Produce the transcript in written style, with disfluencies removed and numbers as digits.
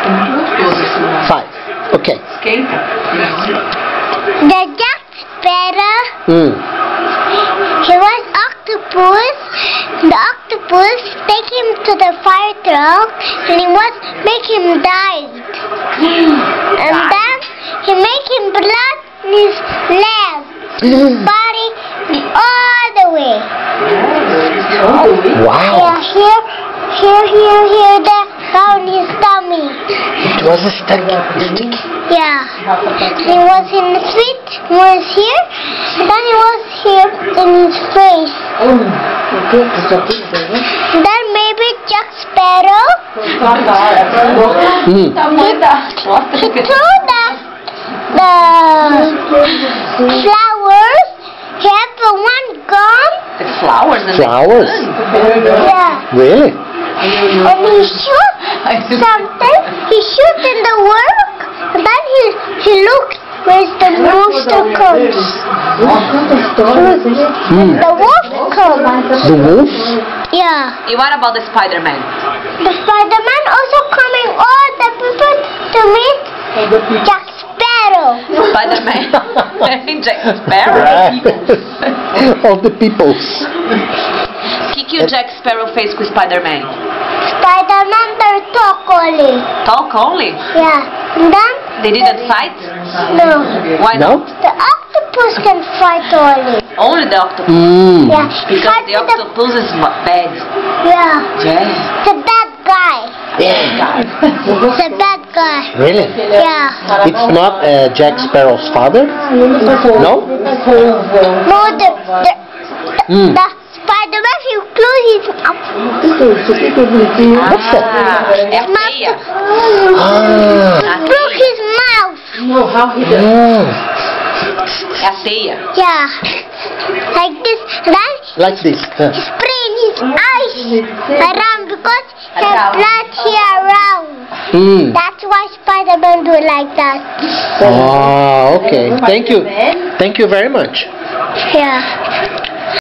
5. Okay. The Jack Sparrow. He was octopus. The octopus take him to the fire truck and he was make him die. And then he make him blood in his leg, his body, all the way. Wow. Yeah, here, there, down his tummy. It was a sticky. Yeah. He was in the feet, he was here, and then he was here in his face. Then maybe Jack Sparrow. He threw the flowers. He had the one gun. The flowers? Flowers? Yeah. Really? And he shoot something. He shoot in the work. And then he looked where's the monster comes. The wolf comes. The wolf? Yeah. And what about the Spider-Man? The Spider-Man also coming all the people to meet Jack Sparrow. Spider-Man and Jack Sparrow? Right. All the peoples. O que o Jack Sparrow fez com o Spider-Man? Spider-Man, they talk only. Talk only? Yeah. And then They didn't fight? no. Why No? not? The octopus can fight only. Only the octopus? Yeah. Because Fight the with the- octopus is bad. Yeah. Yeah. The bad guy. Yeah. The bad guy. Really? Yeah. It's not Jack Sparrow's father? No? No, the Spider-Man, he closed his mouth. What's that? É a feia. Ah. Broke his mouth. Oh. É a teia. Yeah. Like this. Then Like this. spraying his eyes around because he has blood here around. That's why Spider-Man do like that. Oh, okay. Thank you. Thank you very much. Yeah.